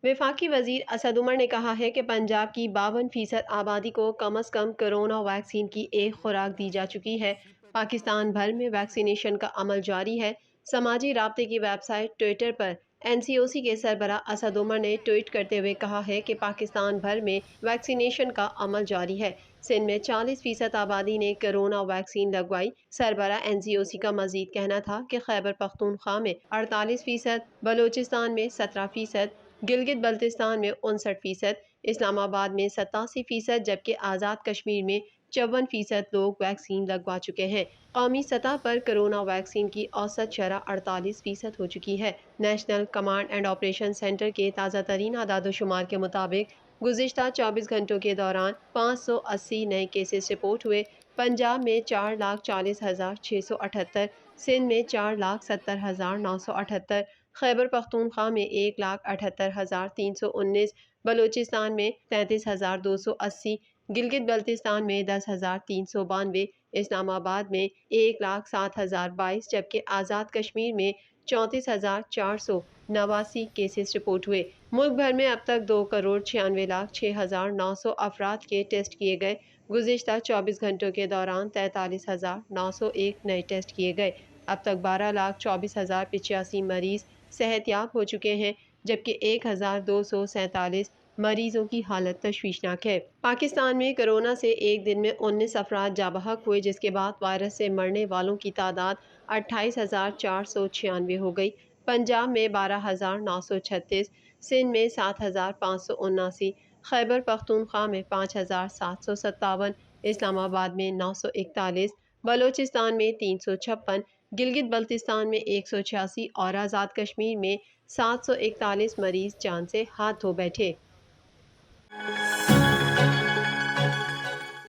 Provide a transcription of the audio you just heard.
वफाकी वजीर असद उमर ने कहा है कि पंजाब की 52% आबादी को कम अज कम कोरोना वैक्सीन की एक खुराक दी जा चुकी है। पाकिस्तान भर में वैक्सीनेशन का अमल जारी है। समाजी राब्ते की वेबसाइट ट्विटर पर NCOC के सरबरा असद उमर ने ट्वीट करते हुए कहा है कि पाकिस्तान भर में वैक्सीनेशन का अमल जारी है। सिंध में 40% आबादी ने कोरोना वैक्सीन लगवाई। सरबरा NCOC का मजीद कहना था कि खैबर पख्तूनख्वा में 48%, बलोचिस्तान में 17%, गिलगित बल्तिस्तान में 59%, इस्लामाबाद में 87%, जबकि आज़ाद कश्मीर में 54% लोग वैक्सीन लगवा चुके हैं। कौमी सतह पर कोरोना वैक्सीन की औसत शरह 48% हो चुकी है। National command and operation centre के ताज़ा तरीन आदादोशुमार के मुताबिक गुज़िश्ता 24 घंटों के दौरान 580 नए केसेस रिपोर्ट हुए। पंजाब में 4,40,678, सिंध में 4,70,978, खैबर पख्तूनख्वा में 1,78,319, बलोचिस्तान में 33,280, गिलगित बल्तिस्तान में 10,392, इस्लामाबाद में 1,07,022, जबकि आज़ाद कश्मीर में 34,489 केसेस रिपोर्ट हुए। मुल्क भर में अब तक 2,96,06,900 अफराद के टेस्ट किए गए। गुज़िश्ता 24 घंटों के दौरान 43,901 नए टेस्ट किए गए। अब तक 12,24,085 मरीज सेहतयाब हो चुके हैं, जबकि 1,247 मरीजों की हालत तशवीशनाक है। पाकिस्तान में कोरोना से एक दिन में 19 अफराद जाबहक हुए, जिसके बाद वायरस से मरने वालों की तादाद 28,496 हो गई। पंजाब में 12,936, सिंध में 7,579, खैबर पख्तूनख्वा में 5,757, इस्लामाबाद में 941, बलोचिस्तान में 356, गिलगित बल्तिस्तान में 186 और आज़ाद कश्मीर में 741 मरीज जान से हाथ धो बैठे।